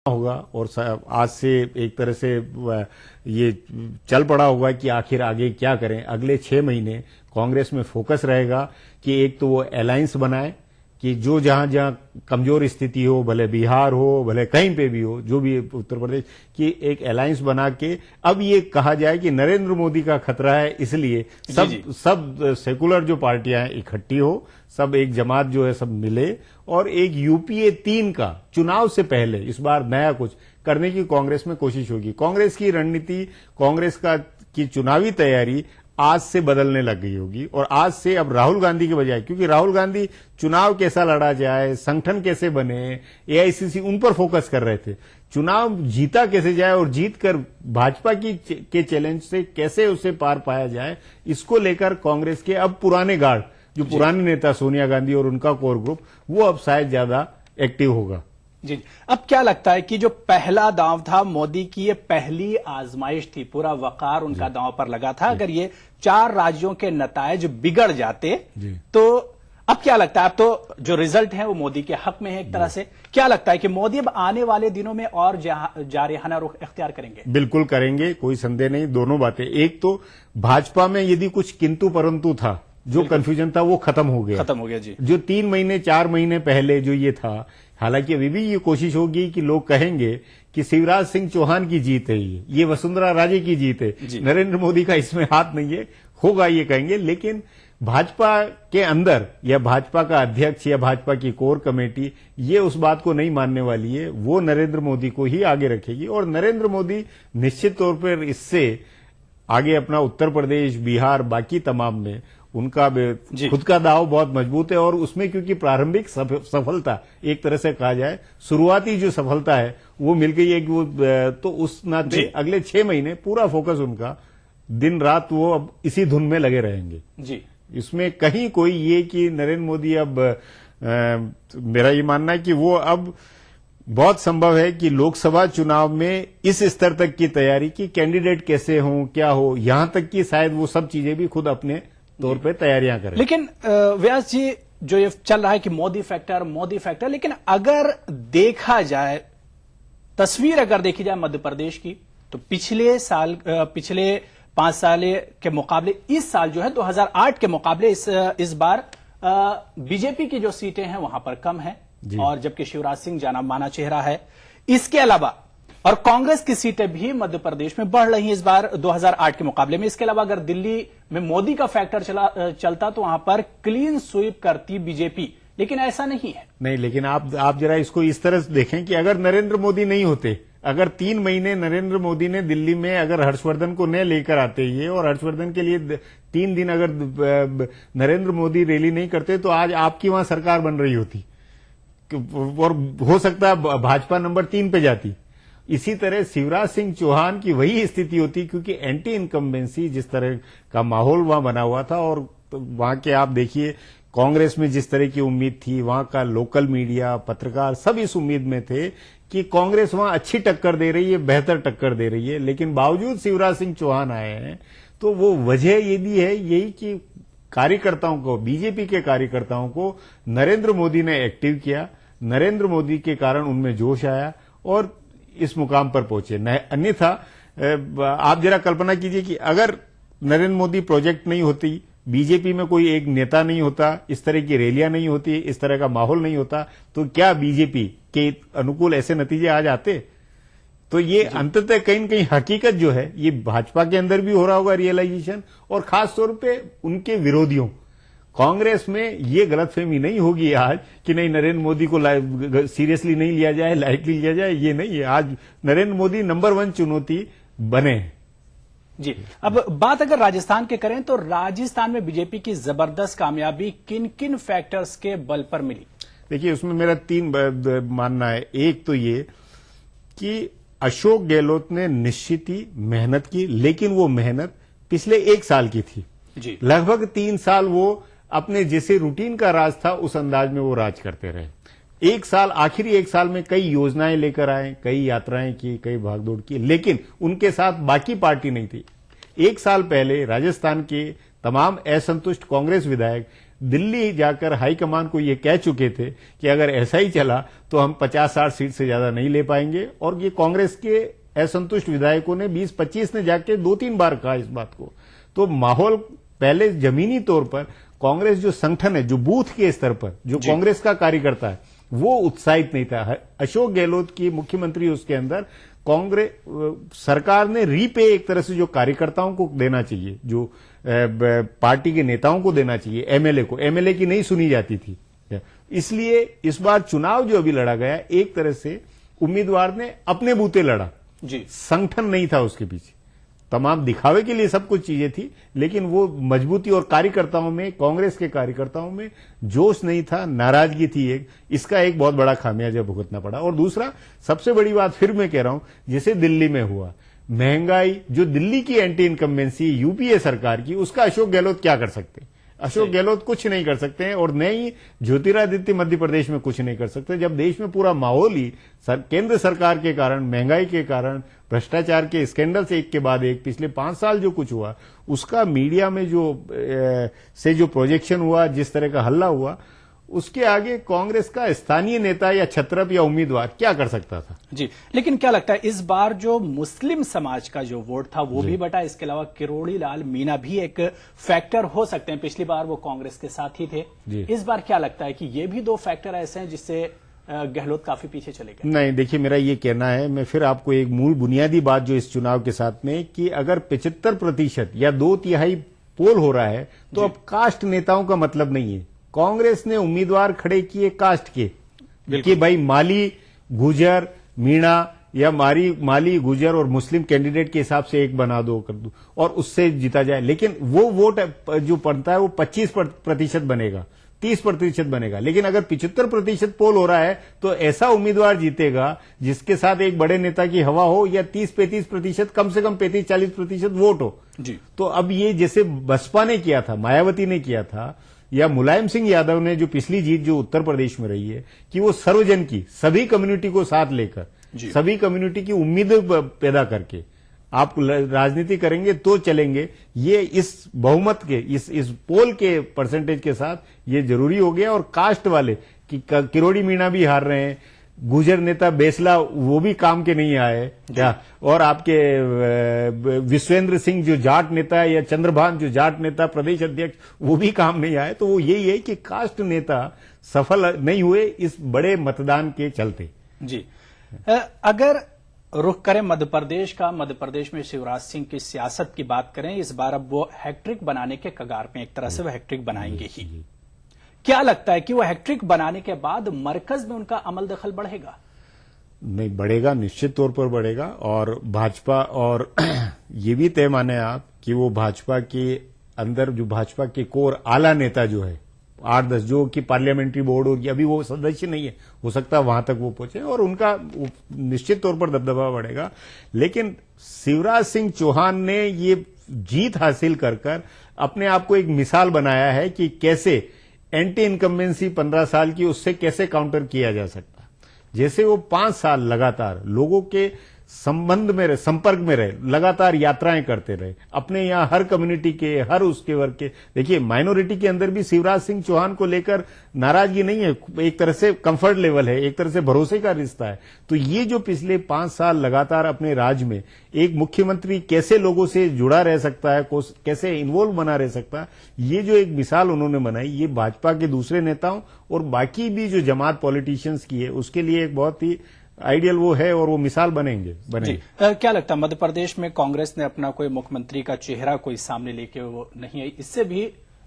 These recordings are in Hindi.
होगा और आज से एक तरह से ये चल पड़ा होगा कि आखिर आगे क्या करें। अगले 6 महीने कांग्रेस में फोकस रहेगा कि एक तो वो अलायंस बनाए कि जो जहां जहां कमजोर स्थिति हो, भले बिहार हो, भले कहीं पे भी हो, जो भी उत्तर प्रदेश की, एक अलायंस बना के अब ये कहा जाए कि नरेंद्र मोदी का खतरा है, इसलिए सब सेकुलर जो पार्टियां हैं इकट्ठी हो, सब एक जमात जो है सब मिले और एक यूपीए 3 का चुनाव से पहले इस बार नया कुछ करने की कांग्रेस में कोशिश होगी। कांग्रेस की रणनीति, कांग्रेस की चुनावी तैयारी आज से बदलने लग गई होगी और आज से अब राहुल गांधी के बजाय, क्योंकि राहुल गांधी चुनाव कैसा लड़ा जाए, संगठन कैसे बने, एआईसीसी उन पर फोकस कर रहे थे, चुनाव जीता कैसे जाए और जीत कर भाजपा के चैलेंज से कैसे उसे पार पाया जाए, इसको लेकर कांग्रेस के अब पुराने गार्ड, जो पुराने नेता सोनिया गांधी और उनका कोर ग्रुप, वो अब शायद ज्यादा एक्टिव होगा। जी, अब क्या लगता है कि जो पहला दांव था, मोदी की ये पहली आजमाइश थी, पूरा वकार उनका दांव पर लगा था, अगर ये 4 राज्यों के नतायज बिगड़ जाते तो अब क्या लगता है, अब तो जो रिजल्ट है वो मोदी के हक में है एक तरह से, क्या लगता है कि मोदी अब आने वाले दिनों में और जारहाना रुख इख्तियार करेंगे? बिल्कुल करेंगे, कोई संदेह नहीं। दोनों बातें, एक तो भाजपा में यदि कुछ किंतु परंतु था, जो कंफ्यूजन था वो खत्म हो गया जी। जो 3 महीने 4 महीने पहले जो ये था, हालांकि अभी भी ये कोशिश होगी कि लोग कहेंगे कि शिवराज सिंह चौहान की जीत है, ये वसुंधरा राजे की जीत है, नरेंद्र मोदी का इसमें हाथ नहीं है, होगा ये कहेंगे। लेकिन भाजपा के अंदर या भाजपा का अध्यक्ष या भाजपा की कोर कमेटी ये उस बात को नहीं मानने वाली है, वो नरेंद्र मोदी को ही आगे रखेगी और नरेंद्र मोदी निश्चित तौर पर इससे आगे अपना उत्तर प्रदेश, बिहार, बाकी तमाम में उनका खुद का दाव बहुत मजबूत है और उसमें क्योंकि प्रारंभिक सफलता, एक तरह से कहा जाए शुरुआती जो सफलता है वो मिल गई है कि वो तो उस नाते अगले 6 महीने पूरा फोकस उनका दिन रात वो अब इसी धुन में लगे रहेंगे। जी, इसमें कहीं कोई ये कि नरेंद्र मोदी अब मेरा ये मानना है कि वो अब बहुत संभव है कि लोकसभा चुनाव में इस स्तर तक की तैयारी की कैंडिडेट कैसे हो, क्या हो, यहां तक कि शायद वो सब चीजें भी खुद अपने तौर पे तैयारियां करें। लेकिन व्यास जी, जो ये चल रहा है कि मोदी फैक्टर, लेकिन अगर देखा जाए, तस्वीर अगर देखी जाए मध्य प्रदेश की, तो पिछले 5 साल के मुकाबले इस साल जो है 2008 के मुकाबले इस बार बीजेपी की जो सीटें हैं वहां पर कम है और जबकि शिवराज सिंह जाना माना चेहरा है। इसके अलावा और कांग्रेस की सीटें भी मध्य प्रदेश में बढ़ रही हैं इस बार 2008 के मुकाबले में। इसके अलावा अगर दिल्ली में मोदी का फैक्टर चलता तो वहां पर क्लीन स्वीप करती बीजेपी, लेकिन ऐसा नहीं है। नहीं, लेकिन आप जरा इसको इस तरह से देखें कि अगर नरेंद्र मोदी नहीं होते, अगर 3 महीने नरेंद्र मोदी ने दिल्ली में अगर हर्षवर्धन को न लेकर आते ये और हर्षवर्धन के लिए 3 दिन अगर नरेंद्र मोदी रैली नहीं करते तो आज आपकी वहां सरकार बन रही होती और हो सकता है भाजपा नंबर 3 पे जाती। इसी तरह शिवराज सिंह चौहान की वही स्थिति होती, क्योंकि एंटी इनकम्बेंसी जिस तरह का माहौल वहां बना हुआ था और वहां के आप देखिए कांग्रेस में जिस तरह की उम्मीद थी, वहां का लोकल मीडिया, पत्रकार सब इस उम्मीद में थे कि कांग्रेस वहां अच्छी टक्कर दे रही है, बेहतर टक्कर दे रही है। लेकिन बावजूद शिवराज सिंह चौहान आए हैं तो वो वजह ये भी है यही कि कार्यकर्ताओं को, बीजेपी के कार्यकर्ताओं को नरेंद्र मोदी ने एक्टिव किया, नरेंद्र मोदी के कारण उनमें जोश आया और इस मुकाम पर पहुंचे। अन्यथा आप जरा कल्पना कीजिए कि अगर नरेंद्र मोदी प्रोजेक्ट नहीं होती, बीजेपी में कोई एक नेता नहीं होता, इस तरह की रैलियां नहीं होती, इस तरह का माहौल नहीं होता, तो क्या बीजेपी के अनुकूल ऐसे नतीजे आ जाते? तो ये अंततः कहीं न कहीं हकीकत जो है ये भाजपा के अंदर भी हो रहा होगा रियलाइजेशन, और खासतौर पे उनके विरोधियों कांग्रेस में ये गलतफहमी नहीं होगी आज कि नहीं नरेंद्र मोदी को सीरियसली नहीं लिया जाए, लाइटली लिया जाए, ये नहीं है। आज नरेंद्र मोदी नंबर 1 चुनौती बने। जी, अब बात अगर राजस्थान के करें तो राजस्थान में बीजेपी की जबरदस्त कामयाबी किन किन फैक्टर्स के बल पर मिली? देखिए, उसमें मेरा 3 मानना है। एक तो ये कि अशोक गहलोत ने निश्चित ही मेहनत की, लेकिन वो मेहनत पिछले 1 साल की थी जी। लगभग 3 साल वो अपने जैसे रूटीन का राज था उस अंदाज में वो राज करते रहे। 1 साल, आखिरी 1 साल में कई योजनाएं लेकर आए, कई यात्राएं की, कई भागदौड़ की, लेकिन उनके साथ बाकी पार्टी नहीं थी। 1 साल पहले राजस्थान के तमाम असंतुष्ट कांग्रेस विधायक दिल्ली जाकर हाईकमान को ये कह चुके थे कि अगर ऐसा ही चला तो हम 50-60 सीट से ज्यादा नहीं ले पाएंगे। और ये कांग्रेस के असंतुष्ट विधायकों ने 20-25 ने जाके 2-3 बार कहा इस बात को। तो माहौल पहले जमीनी तौर पर कांग्रेस जो संगठन है, जो बूथ के स्तर पर जो कांग्रेस का कार्यकर्ता है, वो उत्साहित नहीं था। अशोक गहलोत की मुख्यमंत्री उसके अंदर कांग्रेस सरकार ने रीपे एक तरह से जो कार्यकर्ताओं को देना चाहिए, जो पार्टी के नेताओं को देना चाहिए, एमएलए की नहीं सुनी जाती थी। इसलिए इस बार चुनाव जो अभी लड़ा गया, एक तरह से उम्मीदवार ने अपने बूते लड़ा जी, संगठन नहीं था उसके पीछे। तमाम दिखावे के लिए सब कुछ चीजें थी, लेकिन वो मजबूती और कार्यकर्ताओं में, कांग्रेस के कार्यकर्ताओं में जोश नहीं था, नाराजगी थी। इसका एक बहुत बड़ा खामियाजा भुगतना पड़ा। और दूसरा सबसे बड़ी बात फिर मैं कह रहा हूं, जैसे दिल्ली में हुआ, महंगाई, जो दिल्ली की एंटी इनकम्बेंसी यूपीए सरकार की, उसका अशोक गहलोत क्या कर सकते हैं? अशोक गहलोत कुछ नहीं कर सकते हैं, और न ही ज्योतिरादित्य मध्य प्रदेश में कुछ नहीं कर सकते, जब देश में पूरा माहौल ही केंद्र सरकार के कारण, महंगाई के कारण, भ्रष्टाचार के स्कैंडल से एक के बाद एक पिछले 5 साल जो कुछ हुआ, उसका मीडिया में जो प्रोजेक्शन हुआ, जिस तरह का हल्ला हुआ, उसके आगे कांग्रेस का स्थानीय नेता या छत्रप या उम्मीदवार क्या कर सकता था? जी, लेकिन क्या लगता है इस बार जो मुस्लिम समाज का जो वोट था वो भी बटा, इसके अलावा किरोड़ी लाल मीणा भी एक फैक्टर हो सकते हैं। पिछली बार वो कांग्रेस के साथ ही थे, इस बार क्या लगता है कि ये भी 2 फैक्टर ऐसे हैं जिससे गहलोत काफी पीछे चले गए? नहीं, देखिए, मेरा ये कहना है, मैं फिर आपको एक मूल बुनियादी बात जो इस चुनाव के साथ में, कि अगर 75% या 2/3 पोल हो रहा है, तो अब कास्ट नेताओं का मतलब नहीं है। कांग्रेस ने उम्मीदवार खड़े किए कास्ट के, कि भाई माली, गुजर, मीणा, या माली, गुजर और मुस्लिम कैंडिडेट के हिसाब से एक बना दो, कर दो, और उससे जीता जाए। लेकिन वो वोट जो पड़ता है वो 25% बनेगा, 30% बनेगा। लेकिन अगर 75% पोल हो रहा है, तो ऐसा उम्मीदवार जीतेगा जिसके साथ एक बड़े नेता की हवा हो, या 30-35%, कम से कम 35-40% वोट हो जी। तो अब ये जैसे बसपा ने किया था, मायावती ने किया था, या मुलायम सिंह यादव ने जो पिछली जीत जो उत्तर प्रदेश में रही है, कि वो सर्वजन की, सभी कम्युनिटी को साथ लेकर, सभी कम्युनिटी की उम्मीद पैदा करके आप राजनीति करेंगे तो चलेंगे। ये इस बहुमत के, इस पोल के परसेंटेज के साथ ये जरूरी हो गया। और कास्ट वाले कि किरोड़ी मीणा भी हार रहे हैं, गुजर नेता बेसला वो भी काम के नहीं आए क्या, और आपके विश्वेंद्र सिंह जो जाट नेता है, या चंद्रभान जो जाट नेता प्रदेश अध्यक्ष, वो भी काम नहीं आए। तो वो यही है कि कास्ट नेता सफल नहीं हुए इस बड़े मतदान के चलते। जी, अगर रुख करें मध्य प्रदेश का, मध्य प्रदेश में शिवराज सिंह की सियासत की बात करें, इस बार अब वो हैट्रिक बनाने के कगार में, एक तरह से वो हैट्रिक बनाएंगे ही। क्या लगता है कि वो हैट्रिक बनाने के बाद मरकज में उनका अमल दखल बढ़ेगा? नहीं बढ़ेगा, निश्चित तौर पर बढ़ेगा। और भाजपा, और ये भी तय माने आप कि वो भाजपा के अंदर, जो भाजपा के कोर आला नेता जो है 8-10, जो कि पार्लियामेंट्री बोर्ड होगी, अभी वो सदस्य नहीं है, हो सकता है वहां तक वो पहुंचे, और उनका निश्चित तौर पर दबदबा बढ़ेगा। लेकिन शिवराज सिंह चौहान ने ये जीत हासिल कर अपने आप को एक मिसाल बनाया है कि कैसे एंटी इनकम्बेंसी 15 साल की, उससे कैसे काउंटर किया जा सकता। जैसे वो 5 साल लगातार लोगों के संबंध में रहे, संपर्क में रहे, लगातार यात्राएं करते रहे, अपने यहां हर कम्युनिटी के, हर उसके वर्ग के। देखिए, माइनॉरिटी के अंदर भी शिवराज सिंह चौहान को लेकर नाराजगी नहीं है, एक तरह से कंफर्ट लेवल है, एक तरह से भरोसे का रिश्ता है। तो ये जो पिछले 5 साल लगातार अपने राज्य में एक मुख्यमंत्री कैसे लोगों से जुड़ा रह सकता है, कैसे इन्वॉल्व बना रह सकता है, ये जो एक मिसाल उन्होंने बनाई, ये भाजपा के दूसरे नेताओं और बाकी भी जो जमात पॉलिटिशियंस की है, उसके लिए एक बहुत ही आइडियल वो है, और वो मिसाल बनेंगे। क्या लगता है मध्य प्रदेश में कांग्रेस ने अपना कोई मुख्यमंत्री का चेहरा कोई सामने लेके वो नहीं आई, इससे भी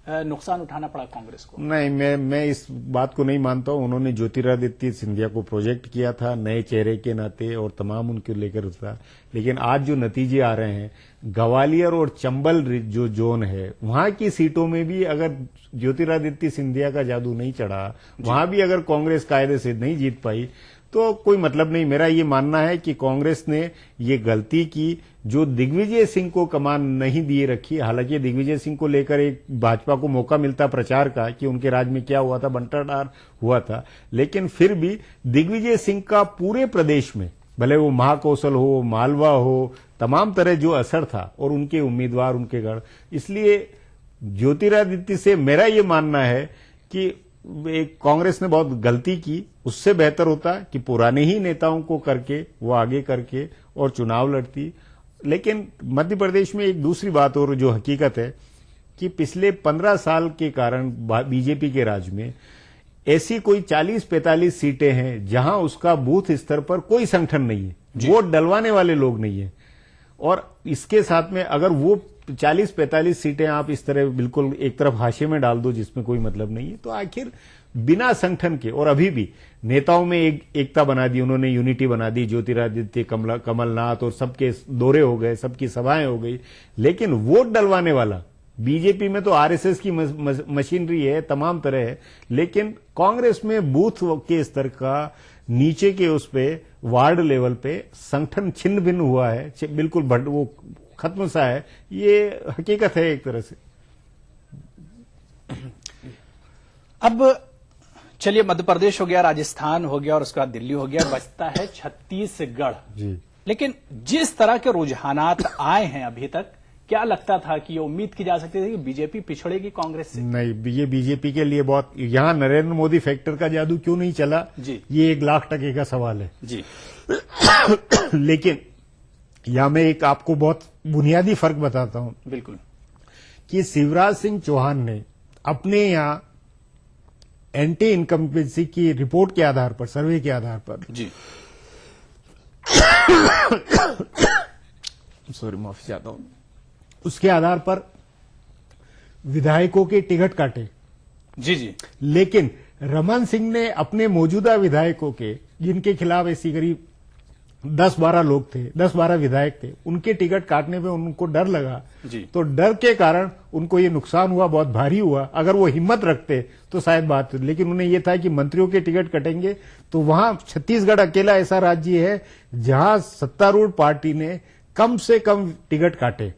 नुकसान उठाना पड़ा कांग्रेस को? नहीं, मैं इस बात को नहीं मानता हूं। उन्होंने ज्योतिरादित्य सिंधिया को प्रोजेक्ट किया था नए चेहरे के नाते, और तमाम उनके लेकर था। लेकिन आज जो नतीजे आ रहे हैं, ग्वालियर और चंबल जो जोन है, वहां की सीटों में भी अगर ज्योतिरादित्य सिंधिया का जादू नहीं चढ़ा, वहां भी अगर कांग्रेस कायदे से नहीं जीत पाई, तो कोई मतलब नहीं। मेरा ये मानना है कि कांग्रेस ने ये गलती की जो दिग्विजय सिंह को कमान नहीं दिए रखी। हालांकि दिग्विजय सिंह को लेकर एक भाजपा को मौका मिलता प्रचार का कि उनके राज्य में क्या हुआ था, बंटाढार हुआ था, लेकिन फिर भी दिग्विजय सिंह का पूरे प्रदेश में, भले वो महाकौशल हो, मालवा हो, तमाम तरह जो असर था, और उनके उम्मीदवार, उनके गढ़, इसलिए ज्योतिरादित्य से मेरा ये मानना है कि एक कांग्रेस ने बहुत गलती की, उससे बेहतर होता कि पुराने ही नेताओं को करके वो आगे करके और चुनाव लड़ती। लेकिन मध्य प्रदेश में एक दूसरी बात और जो हकीकत है कि पिछले 15 साल के कारण बीजेपी के राज में ऐसी कोई 40-45 सीटें हैं जहां उसका बूथ स्तर पर कोई संगठन नहीं है, वोट डलवाने वाले लोग नहीं है। और इसके साथ में अगर वो 40-45 सीटें आप इस तरह बिल्कुल एक तरफ हाशिए में डाल दो जिसमें कोई मतलब नहीं है, तो आखिर बिना संगठन के, और अभी भी नेताओं में एकता बना दी उन्होंने, यूनिटी बना दी, ज्योतिरादित्य कमलनाथ और सबके दौरे हो गए, सबकी सभाएं हो गई, लेकिन वोट डलवाने वाला बीजेपी में तो आरएसएस की मशीनरी है, तमाम तरह है, लेकिन कांग्रेस में बूथ के स्तर का नीचे के उस पे वार्ड लेवल पे संगठन छिन्न भिन्न हुआ है, बिल्कुल वो खत्म सा है। ये हकीकत है एक तरह से। अब चलिए, मध्य प्रदेश हो गया, राजस्थान हो गया और उसके बाद दिल्ली हो गया, बचता है छत्तीसगढ़ जी। लेकिन जिस तरह के रुझानात आए हैं अभी तक, क्या लगता था कि ये उम्मीद की जा सकती थी कि बीजेपी पिछड़ेगी कांग्रेस से? नहीं, ये बीजेपी के लिए बहुत, यहां नरेंद्र मोदी फैक्टर का जादू क्यों नहीं चला जी, ये 1,00,000% का सवाल है जी। लेकिन यहां मैं एक आपको बहुत बुनियादी फर्क बताता हूं। बिल्कुल, कि शिवराज सिंह चौहान ने अपने यहां एंटी इनकम्बेंसी की रिपोर्ट के आधार पर, सर्वे के आधार पर जी, सॉरी माफी चाहता हूं, उसके आधार पर विधायकों के टिकट काटे जी जी। लेकिन रमन सिंह ने अपने मौजूदा विधायकों के, जिनके खिलाफ ऐसी करीब 10-12 लोग थे, 10-12 विधायक थे, उनके टिकट काटने में उनको डर लगा जी। तो डर के कारण उनको ये नुकसान हुआ, बहुत भारी हुआ। अगर वो हिम्मत रखते तो शायद बात, लेकिन उन्हें यह था कि मंत्रियों के टिकट कटेंगे। तो वहां छत्तीसगढ़ अकेला ऐसा राज्य है जहां सत्तारूढ़ पार्टी ने कम से कम टिकट काटे।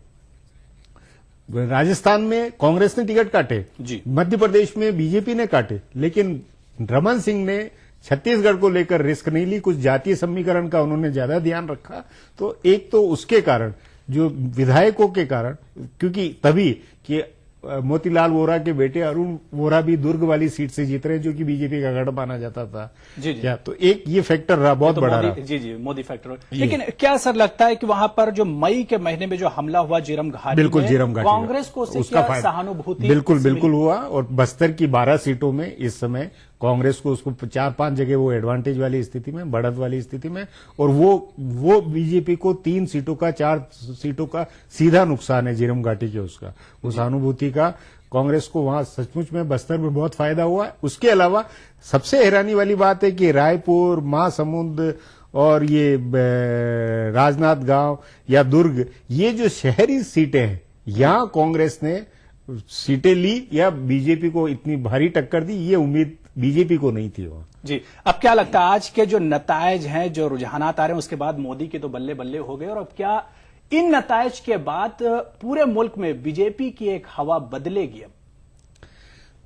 राजस्थान में कांग्रेस ने टिकट काटे जी, मध्य प्रदेश में बीजेपी ने काटे, लेकिन रमन सिंह ने छत्तीसगढ़ को लेकर रिस्क नहीं ली, कुछ जातीय समीकरण का उन्होंने ज्यादा ध्यान रखा। तो एक तो उसके कारण, जो विधायकों के कारण, क्योंकि तभी कि मोतीलाल वोरा के बेटे अरुण वोरा भी दुर्ग वाली सीट से जीत रहे हैं, जो कि बीजेपी का गढ़ माना जाता था जी जी। क्या तो एक ये फैक्टर रहा, बहुत बड़ा रहा जी जी, मोदी फैक्टर। लेकिन क्या सर लगता है कि वहां पर जो मई के महीने में जो हमला हुआ जीरम घाटी, बिल्कुल जीरम घाटी, कांग्रेस को उसका सहानुभूति बिल्कुल हुआ। और बस्तर की 12 सीटों में इस समय कांग्रेस को, उसको 4-5 जगह वो एडवांटेज वाली स्थिति में, बढ़त वाली स्थिति में, और वो बीजेपी को 3 सीटों का, 4 सीटों का सीधा नुकसान है जीरम घाटी के, उसका वो सहानुभूति का कांग्रेस को वहां सचमुच में बस्तर में बहुत फायदा हुआ। उसके अलावा सबसे हैरानी वाली बात है कि रायपुर, महासमुंद और ये राजनांदगांव या दुर्ग, ये जो शहरी सीटें हैं, यहां कांग्रेस ने सीटें ली या बीजेपी को इतनी भारी टक्कर दी, ये उम्मीद बीजेपी को नहीं थी वहां जी। अब क्या लगता है आज के जो नतायज हैं, जो रुझानात आ रहे हैं, उसके बाद मोदी के तो बल्ले बल्ले हो गए, और अब क्या इन नतायज के बाद पूरे मुल्क में बीजेपी की एक हवा बदलेगी? अब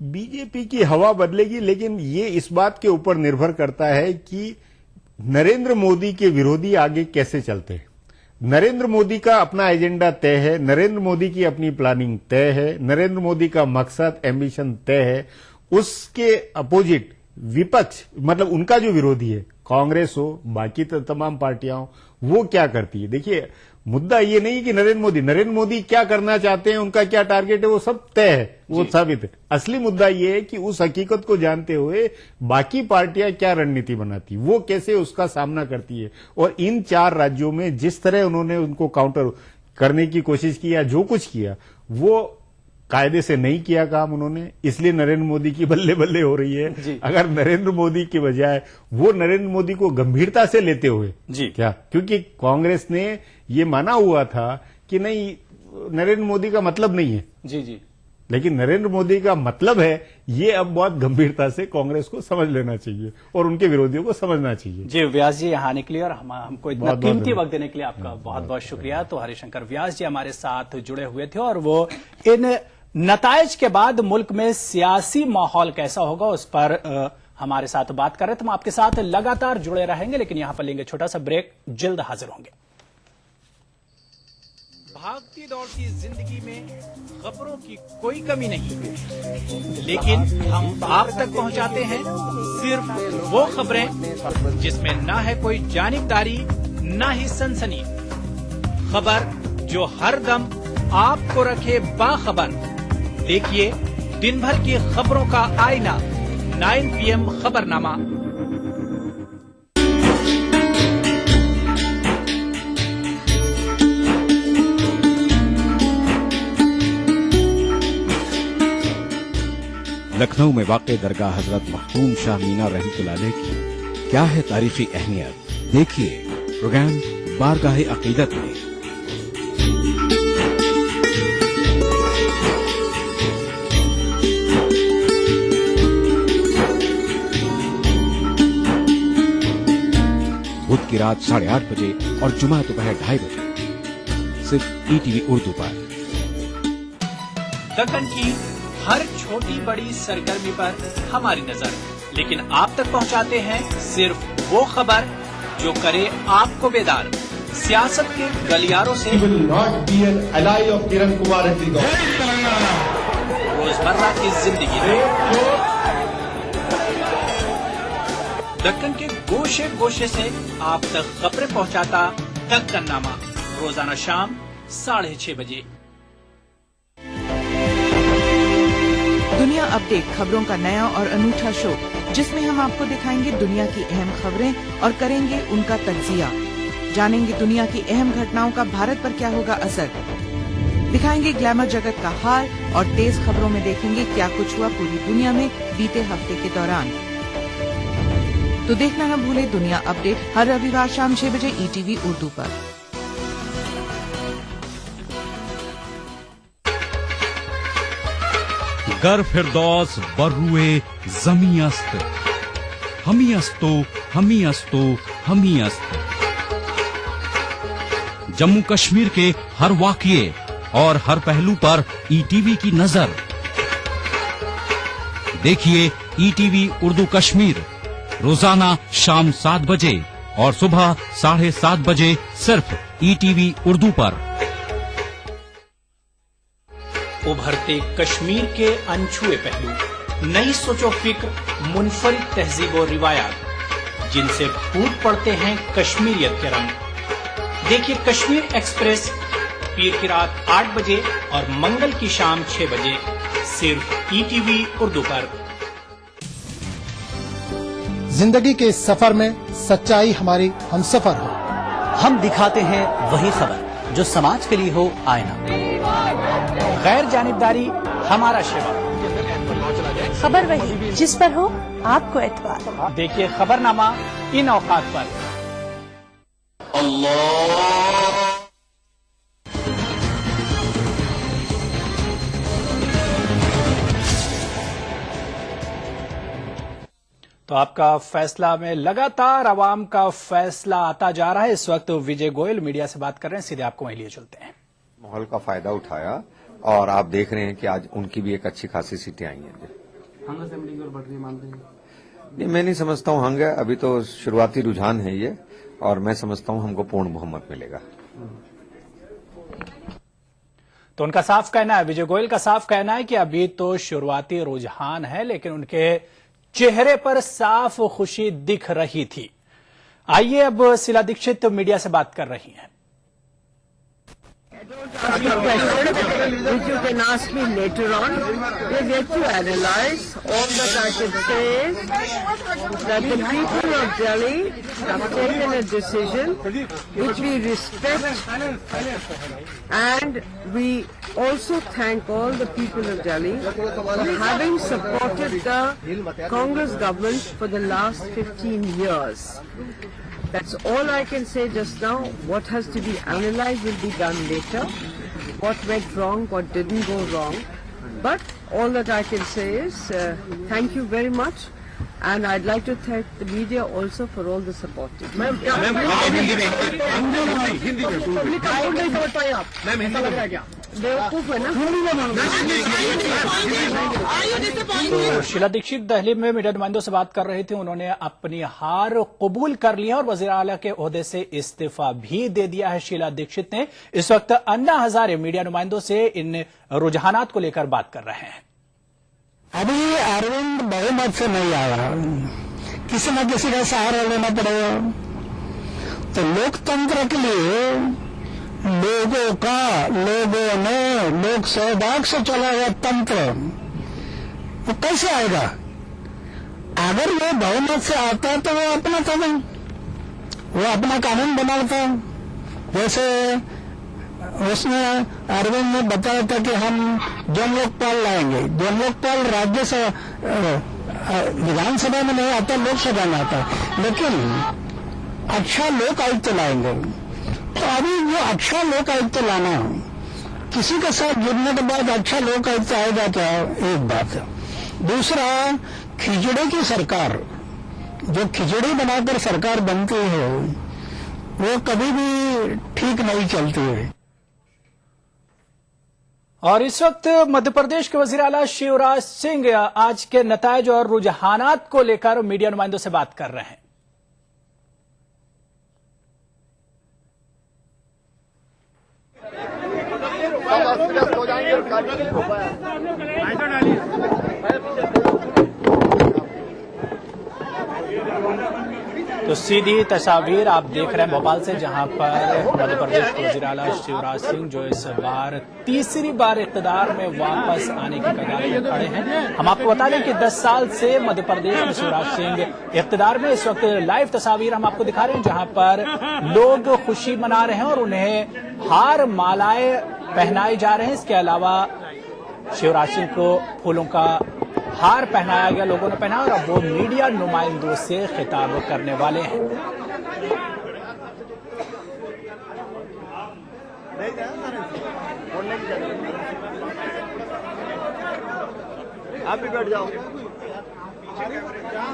बीजेपी की हवा बदलेगी, लेकिन ये इस बात के ऊपर निर्भर करता है कि नरेंद्र मोदी के विरोधी आगे कैसे चलते हैं। नरेंद्र मोदी का अपना एजेंडा तय है, नरेंद्र मोदी की अपनी प्लानिंग तय है, नरेंद्र मोदी का मकसद, एम्बिशन तय है। उसके अपोजिट विपक्ष, मतलब उनका जो विरोधी है, कांग्रेस हो, बाकी तो तमाम पार्टियां हो, वो क्या करती है। देखिए, मुद्दा ये नहीं कि नरेंद्र मोदी क्या करना चाहते हैं, उनका क्या टारगेट है, वो सब तय है, वो साबित है। असली मुद्दा ये है कि उस हकीकत को जानते हुए बाकी पार्टियां क्या रणनीति बनाती, वो कैसे उसका सामना करती है। और इन 4 राज्यों में जिस तरह उन्होंने उनको काउंटर करने की कोशिश की या जो कुछ किया, वो कायदे से नहीं किया काम उन्होंने, इसलिए नरेंद्र मोदी की बल्ले बल्ले हो रही है। अगर नरेंद्र मोदी के बजाय वो नरेंद्र मोदी को गंभीरता से लेते हुए जी, क्या, क्योंकि कांग्रेस ने ये माना हुआ था कि नहीं, नरेंद्र मोदी का मतलब नहीं है जी जी, लेकिन नरेंद्र मोदी का मतलब है, ये अब बहुत गंभीरता से कांग्रेस को समझ लेना चाहिए और उनके विरोधियों को समझना चाहिए। जी, व्यास जी यहाँ आने के लिए और हमको इतना कीमती वक्त देने के लिए आपका बहुत बहुत शुक्रिया। तो हरिशंकर व्यास जी हमारे साथ जुड़े हुए थे और वो इन नतायज के बाद मुल्क में सियासी माहौल कैसा होगा उस पर हमारे साथ बात कर रहे थे। हम आपके साथ लगातार जुड़े रहेंगे, लेकिन यहां पर लेंगे छोटा सा ब्रेक, जल्द हाजिर होंगे। भागती दौड़ती जिंदगी में खबरों की कोई कमी नहीं है, लेकिन हम आप तक पहुंचाते हैं सिर्फ वो खबरें जिसमें ना है कोई जानिबदारी, ना ही सनसनी। खबर जो हर दम आपको रखे बाखबर। देखिए दिन भर की खबरों का आईना, 9 PM खबरनामा। लखनऊ में वाक़ दरगाह हजरत मखदूम शाह मीना रहमतुल्लाह अलैह की क्या है तारीखी अहमियत, देखिए प्रोग्राम बारगाह अकीदत में। बुध की रात 8:30 बजे और जुमा दोपहर 2:30 बजे सिर्फ ETV उर्दू पर। दक्कन की हर छोटी बड़ी सरगर्मी पर हमारी नजर, लेकिन आप तक पहुंचाते हैं सिर्फ वो खबर जो करे आपको बेदार। सियासत के गलियारों से रोजमर्रा की जिंदगी में, दक्कन के गोशे गोशे से आप तक खबरें पहुंचाता दक्कननामा, रोजाना शाम 6:30 बजे। दुनिया अपडेट खबरों का नया और अनूठा शो, जिसमें हम आपको दिखाएंगे दुनिया की अहम खबरें और करेंगे उनका तज्जिया। जानेंगे दुनिया की अहम घटनाओं का भारत पर क्या होगा असर। दिखाएंगे ग्लैमर जगत का हाल और तेज खबरों में देखेंगे क्या कुछ हुआ पूरी दुनिया में बीते हफ्ते के दौरान। तो देखना न भूले दुनिया अपडेट हर रविवार शाम 6 बजे ETV उर्दू पर। गर फिरदौस बर्रुए जमी अस्त, हमी अस्तो हमी अस्तो हमी अस्त। जम्मू कश्मीर के हर वाक़ये और हर पहलू पर ETV की नजर। देखिए ETV उर्दू कश्मीर रोजाना शाम 7 बजे और सुबह 7:30 बजे सिर्फ ETV उर्दू पर। उभरते कश्मीर के अनछुए पहलू, नई सोचो फिक्र, मुनफरिद तहजीब और रिवायात, जिनसे फूट पड़ते हैं कश्मीरियत के रंग। देखिए कश्मीर एक्सप्रेस पीर की रात 8 बजे और मंगल की शाम 6 बजे सिर्फ ETV उर्दू पर। जिंदगी के इस सफर में सच्चाई हमारी हमसफर हो। हम दिखाते हैं वही खबर जो समाज के लिए हो आईना। गैर जानिबदारी हमारा शिवा। खबर वही जिस पर हो आपको एतबार। देखिए खबरनामा इन औकात पर। तो आपका फैसला में लगातार आवाम का फैसला आता जा रहा है। इस वक्त विजय गोयल मीडिया से बात कर रहे हैं, सीधे आपको वहीं लिए चलते हैं। माहौल का फायदा उठाया और आप देख रहे हैं कि आज उनकी भी एक अच्छी खासी सीटें आई हैं। हंग असेंबली की ओर बढ़ रही है, मान रही है? नहीं, मैं नहीं समझता हूं हंग है, अभी तो शुरुआती रुझान है ये, और मैं समझता हूं हमको पूर्ण बहुमत मिलेगा। तो उनका साफ कहना है, विजय गोयल का साफ कहना है कि अभी तो शुरुआती रुझान है, लेकिन उनके चेहरे पर साफ खुशी दिख रही थी। आइए अब शीला दीक्षित मीडिया से बात कर रही हैं। Which you can ask me later on. We're yet to analyze. All that I can say is that the people of Delhi have taken a decision which we respect, and we also thank all the people of Delhi for having supported the Congress government for the last 15 years. That's all I can say just now. What has to be analyzed will be done later. What went wrong, what didn't go wrong. But all that I can say is thank you very much And I'd like to thank the media also for all the support. बेवकूफ है ना। तो शीला दीक्षित दिल्ली में मीडिया नुमाइंदों से बात कर रही थी। उन्होंने अपनी हार कबूल कर ली है और वजीर आला के ओहदे से इस्तीफा भी दे दिया है। शीला दीक्षित ने इस वक्त अन्ना हजारे मीडिया नुमाइंदों से इन रुझानात को लेकर बात कर रहे हैं। अभी अरविंद बहुमत से नहीं आ रहा, किसी न किसी का सहारा लेना पड़ेगा। तो लोकतंत्र के लिए लोगों ने लोक सहभाग से चला हुआ तंत्र वो कैसे आएगा? अगर वो बहुमत से आता है तो वो अपना था, वो अपना कानून बनाता। जैसे उसमें अरविंद ने बताया था कि हम जन लोकपाल लाएंगे। जन लोकपाल राज्य से विधानसभा में नहीं आता, लोकसभा में आता, लेकिन अच्छा लोक आयुक्त लाएंगे। तो अभी वो अच्छा लोक आयुक्त लाना, किसी के साथ जुड़ने के बाद अच्छा लोक आयुक्त आएगा क्या? एक बात है। दूसरा, खिचड़ी की सरकार, जो खिचड़ी बनाकर सरकार बनती है वो कभी भी ठीक नहीं चलती है। और इस वक्त मध्य प्रदेश के वजीर आला शिवराज सिंह आज के नतायज और रुझानात को लेकर मीडिया नुमाइंदों से बात कर रहे हैं। तो सीधी तस्वीर आप देख रहे हैं भोपाल से, जहां पर मध्य प्रदेश के वजीर आला शिवराज सिंह जो इस बार तीसरी बार इक़्तिदार में वापस आने की कगार में खड़े हैं। हम आपको बता दें कि 10 साल से मध्य प्रदेश में शिवराज सिंह इक़्तिदार में। इस वक्त लाइव तस्वीर हम आपको दिखा रहे हैं जहां पर लोग खुशी मना रहे हैं और उन्हें हार मालाएं पहनाए जा रहे हैं। इसके अलावा शिवराज सिंह को फूलों का हार पहनाया गया, लोगों ने पहना, और अब वो मीडिया नुमाइंदों से खिताब करने वाले हैं। आप भी बैठ जाओ।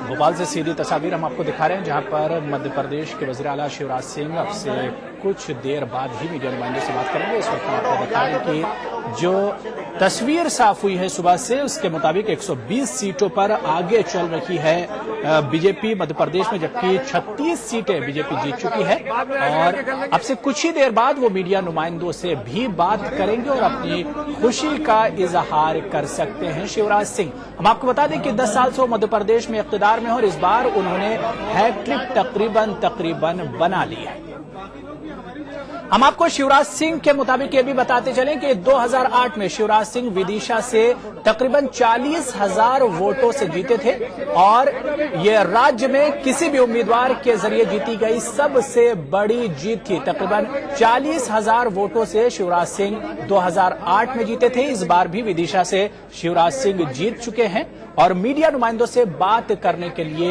भोपाल से सीधी तस्वीर हम आपको दिखा रहे हैं जहां पर मध्य प्रदेश के वज़ीर आला शिवराज सिंह अब से कुछ देर बाद ही मीडिया नुमाइंदों से बात करेंगे। इस वक्त आपको बता दें कि जो तस्वीर साफ हुई है सुबह से, उसके मुताबिक 120 सीटों पर आगे चल रही है बीजेपी मध्य प्रदेश में, जबकि 36 सीटें बीजेपी जीत चुकी है। और अब से कुछ ही देर बाद वो मीडिया नुमाइंदों से भी बात करेंगे और अपनी खुशी का इजहार कर सकते हैं शिवराज सिंह। हम आपको बता दें कि 10 साल से वो मध्य प्रदेश में इक़्तिदार में और इस बार उन्होंने हैट्रिक तकरीबन बना ली है। हम आपको शिवराज सिंह के मुताबिक ये भी बताते चलें कि 2008 में शिवराज सिंह विदिशा से तकरीबन 40,000 वोटों से जीते थे और ये राज्य में किसी भी उम्मीदवार के जरिए जीती गई सबसे बड़ी जीत थी। तकरीबन 40,000 वोटों से शिवराज सिंह 2008 में जीते थे। इस बार भी विदिशा से शिवराज सिंह जीत चुके हैं और मीडिया नुमाइंदों से बात करने के लिए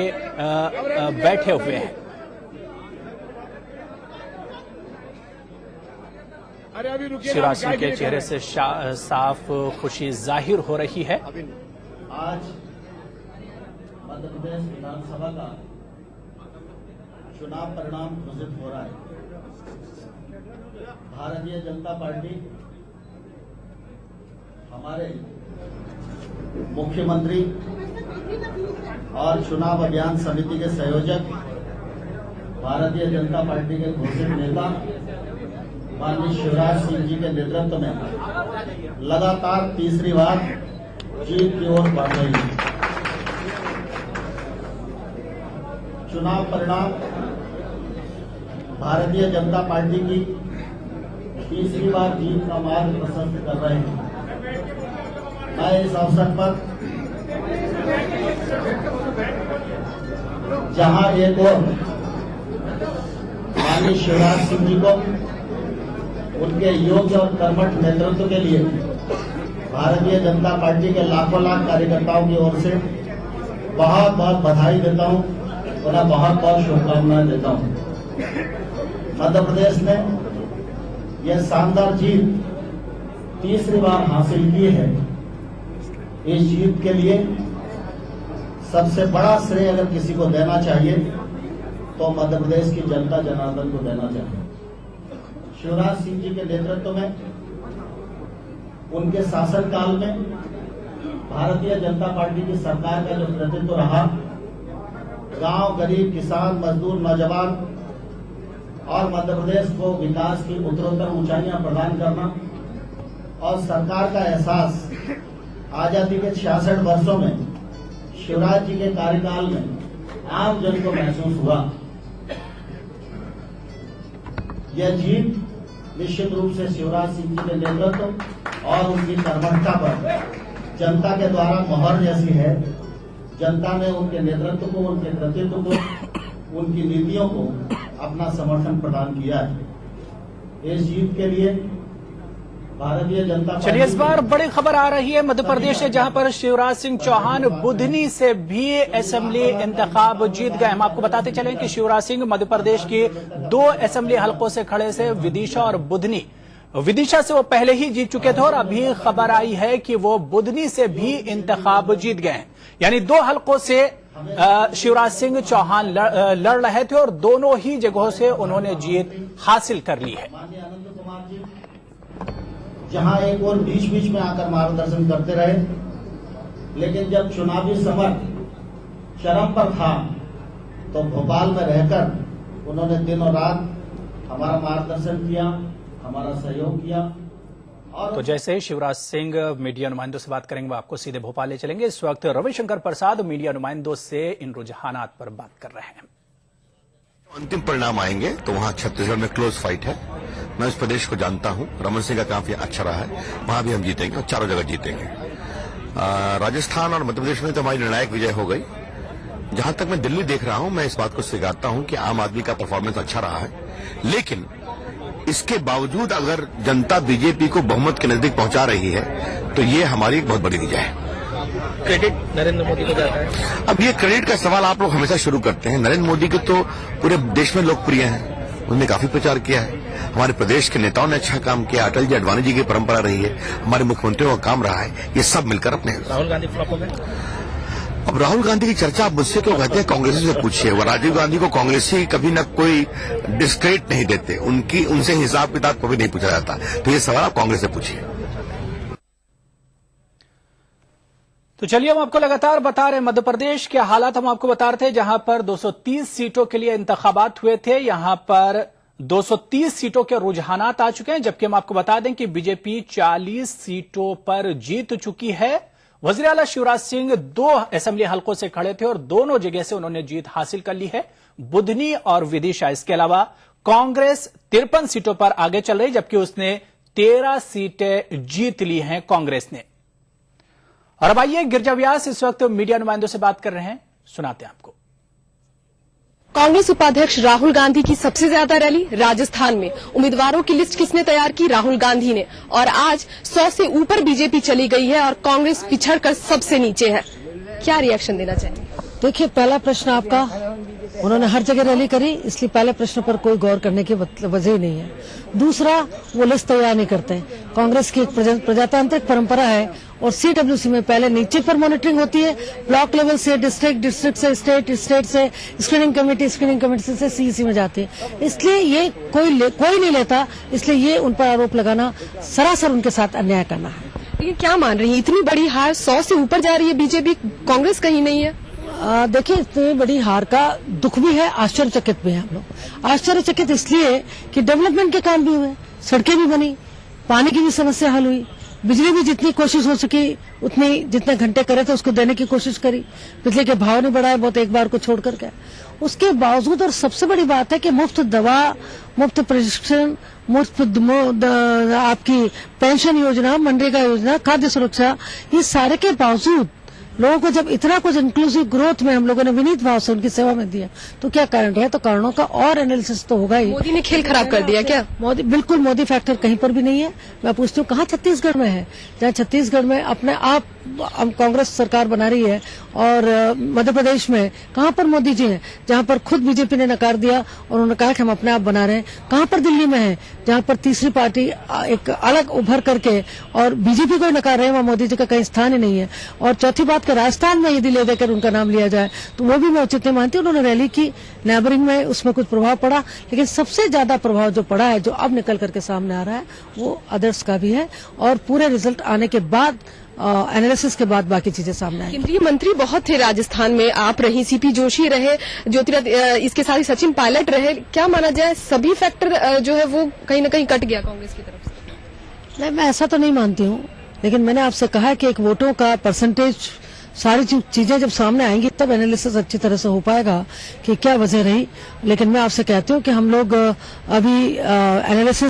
बैठे हुए हैं। शिवराज सिंह के चेहरे से साफ खुशी जाहिर हो रही है। आज मध्य प्रदेश विधानसभा का चुनाव परिणाम घोषित हो रहा है। भारतीय जनता पार्टी हमारे मुख्यमंत्री और चुनाव अभियान समिति के संयोजक, भारतीय जनता पार्टी के घोषित नेता माननीय शिवराज सिंह जी के नेतृत्व में लगातार तीसरी बार जीत की ओर बढ़ रही है। चुनाव परिणाम भारतीय जनता पार्टी की तीसरी बार जीत का मार्ग प्रशस्त कर रहे हैं। मैं इस अवसर पर जहां एक और माननीय शिवराज सिंह जी को उनके योग्य और कर्मठ नेतृत्व के लिए भारतीय जनता पार्टी के लाखों लाख कार्यकर्ताओं की ओर से बहुत बहुत बधाई देता हूं, उन्हें बहुत बहुत शुभकामनाएं देता हूं। मध्य प्रदेश में यह शानदार जीत तीसरी बार हासिल की है। इस जीत के लिए सबसे बड़ा श्रेय अगर किसी को देना चाहिए तो मध्य प्रदेश की जनता जनार्दन को देना चाहिए। शिवराज सिंह जी के नेतृत्व में, उनके शासनकाल में भारतीय जनता पार्टी की सरकार का जो नेतृत्व रहा, गांव, गरीब, किसान, मजदूर, नौजवान और मध्य प्रदेश को विकास की उत्तरोत्तर ऊंचाइयां प्रदान करना और सरकार का एहसास आजादी के 66 वर्षों में शिवराज जी के कार्यकाल में आम जन को महसूस हुआ। यह जीत निश्चित रूप से शिवराज सिंह जी के नेतृत्व और उनकी कर्मठता पर जनता के द्वारा मोहर जैसी है। जनता ने उनके नेतृत्व को, उनके कृतित्व को, उनकी नीतियों को अपना समर्थन प्रदान किया है। इस जीत के लिए भारतीय जनता पार्टी, चलिए इस बार बड़ी खबर आ रही है मध्य प्रदेश से, जहां पर शिवराज सिंह चौहान बुधनी से भी असेंबली इंतखाब जीत गए। हम आपको बताते चलें कि शिवराज सिंह मध्य प्रदेश के 2 असेंबली हलकों से खड़े थे, विदिशा और बुधनी। विदिशा से वो पहले ही जीत चुके थे और अभी खबर आई है कि वो बुधनी से भी इंतखाब जीत गए हैं। यानी 2 हलकों से शिवराज सिंह चौहान लड़ रहे थे और दोनों ही जगहों से उन्होंने जीत हासिल कर ली है। जहां एक और बीच बीच में आकर मार्गदर्शन करते रहे, लेकिन जब चुनावी समर चरम पर था तो भोपाल में रहकर उन्होंने दिन और रात हमारा मार्गदर्शन किया, हमारा सहयोग किया। और तो जैसे शिवराज सिंह मीडिया नुमाइंदों से बात करेंगे, वो आपको सीधे भोपाल ले चलेंगे। इस वक्त रविशंकर प्रसाद मीडिया नुमाइंदों से इन रुझानात पर बात कर रहे हैं। अंतिम परिणाम आएंगे तो वहां छत्तीसगढ़ में क्लोज फाइट है। मैं इस प्रदेश को जानता हूं, रमन सिंह का काफी अच्छा रहा है, वहां भी हम जीतेंगे और चारों जगह जीतेंगे। राजस्थान और मध्य प्रदेश में तो हमारी निर्णायक विजय हो गई। जहां तक मैं दिल्ली देख रहा हूं, मैं इस बात को स्वीकारता हूं कि आम आदमी का परफॉर्मेंस अच्छा रहा है, लेकिन इसके बावजूद अगर जनता बीजेपी को बहुमत के नजदीक पहुंचा रही है तो ये हमारी एक बहुत बड़ी विजय है। क्रेडिट नरेंद्र मोदी को जाता है। अब ये क्रेडिट का सवाल आप लोग हमेशा शुरू करते हैं। नरेंद्र मोदी के तो पूरे देश में लोकप्रिय हैं, उन्होंने काफी प्रचार किया है। हमारे प्रदेश के नेताओं ने अच्छा काम किया, अटल जी, अडवाणी जी की परंपरा रही है, हमारे मुख्यमंत्रियों का काम रहा है, ये सब मिलकर अपने। राहुल गांधी फ्लॉप हो गए। अब राहुल गांधी की चर्चा आप मुझसे क्यों कहते हैं? कांग्रेसी से पूछिए। वो राजीव गांधी को कांग्रेसी कभी न कोई डिस्क्रेडिट नहीं देते, उनसे हिसाब किताब कभी नहीं पूछा जाता। तो ये सवाल आप कांग्रेस से पूछिए। तो चलिए हम आपको लगातार बता रहे हैं मध्य प्रदेश के हालात। हम आपको बता रहे थे जहां पर 230 सीटों के लिए इंतखाबात हुए थे, यहां पर 230 सीटों के रुझानात आ चुके हैं, जबकि हम आपको बता दें कि बीजेपी 40 सीटों पर जीत चुकी है। वजीर आला शिवराज सिंह 2 असेंबली हलकों से खड़े थे और दोनों जगह से उन्होंने जीत हासिल कर ली है, बुधनी और विदिशा। इसके अलावा कांग्रेस 53 सीटों पर आगे चल रही, जबकि उसने 13 सीटें जीत ली हैं कांग्रेस ने। और अब आइए गिरजा व्यास इस वक्त मीडिया नुमाइंदों से बात कर रहे हैं, सुनाते हैं आपको। कांग्रेस उपाध्यक्ष राहुल गांधी की सबसे ज्यादा रैली राजस्थान में। उम्मीदवारों की लिस्ट किसने तैयार की? राहुल गांधी ने। और आज 100 से ऊपर बीजेपी चली गई है और कांग्रेस पिछड़कर सबसे नीचे है। क्या रिएक्शन देना चाहेंगे? देखिए, पहला प्रश्न आपका, उन्होंने हर जगह रैली करी, इसलिए पहले प्रश्न पर कोई गौर करने की वजह ही नहीं है। दूसरा, वो लिस्ट तैयार नहीं करते। कांग्रेस की एक प्रजातांत्रिक परंपरा है और सीडब्ल्यूसी में पहले नीचे पर मॉनिटरिंग होती है, ब्लॉक लेवल से डिस्ट्रिक्ट, डिस्ट्रिक्ट से स्टेट, स्टेट से स्क्रीनिंग कमेटी, स्क्रीनिंग कमेटी से सीईसी में जाती है। इसलिए ये कोई नहीं लेता, इसलिए ये उन पर आरोप लगाना सरासर उनके साथ अन्याय करना है। लेकिन क्या मान रही है, इतनी बड़ी हार 100 से ऊपर जा रही है बीजेपी, कांग्रेस कहीं नहीं है? देखिए, इतनी बड़ी हार का दुख भी है, आश्चर्यचकित भी है। हम लोग आश्चर्यचकित इसलिए कि डेवलपमेंट के काम भी हुए, सड़कें भी बनी, पानी की भी समस्या हल हुई, बिजली भी जितनी कोशिश हो सकी उतनी, जितने घंटे करे थे उसको देने की कोशिश करी, बिजली के भाव नहीं बढ़ाए बहुत एक बार को छोड़ करके। उसके बावजूद, और सबसे बड़ी बात है कि मुफ्त दवा, मुफ्त प्रिस्क्रिप्शन, मुफ्त आपकी पेंशन योजना, मनरेगा योजना, खाद्य सुरक्षा, ये सारे के बावजूद लोगों को जब इतना कुछ इंक्लूसिव ग्रोथ में हम लोगों ने विनीत भाव से उनकी सेवा में दिया, तो क्या कारण रहे? तो कारणों का और एनालिसिस तो होगा ही। मोदी ने खेल खराब कर दिया क्या? बिल्कुल मोदी फैक्टर कहीं पर भी नहीं है। मैं पूछती हूँ, कहाँ छत्तीसगढ़ में है? जहाँ छत्तीसगढ़ में अपने आप कांग्रेस सरकार बना रही है, और मध्य प्रदेश में कहाँ पर मोदी जी हैं, जहाँ पर खुद बीजेपी ने नकार दिया और उन्होंने कहा कि हम अपने आप बना रहे हैं? कहाँ पर दिल्ली में है, जहाँ पर तीसरी पार्टी एक अलग उभर करके और बीजेपी को नकार रहे हैं, वहाँ मोदी जी का कहीं स्थान ही नहीं है। और चौथी बात, गुजरात का राजस्थान में यदि ले देकर उनका नाम लिया जाए तो वो भी मैं उचित नहीं मानती। उन्होंने रैली की, नेबरिंग में उसमें कुछ प्रभाव पड़ा, लेकिन सबसे ज्यादा प्रभाव जो पड़ा है, जो अब निकल करके सामने आ रहा है, वो अदर्स का भी है और पूरे रिजल्ट आने के बाद, एनालिसिस के बाद बाकी चीजें सामने आई। केंद्रीय मंत्री बहुत थे राजस्थान में, आप रही, सीपी जोशी रहे, ज्योतिरादित्य, इसके साथ ही सचिन पायलट रहे। क्या माना जाए, सभी फैक्टर जो है वो कहीं ना कहीं कट गया कांग्रेस की तरफ से? नहीं, मैं ऐसा तो नहीं मानती हूँ, लेकिन मैंने आपसे कहा कि एक वोटों का परसेंटेज, सारी चीजें जब सामने आएंगी तब एनालिसिस अच्छी तरह से हो पाएगा कि क्या वजह रही। लेकिन मैं आपसे कहती हूँ कि हम लोग अभी एनालिसिस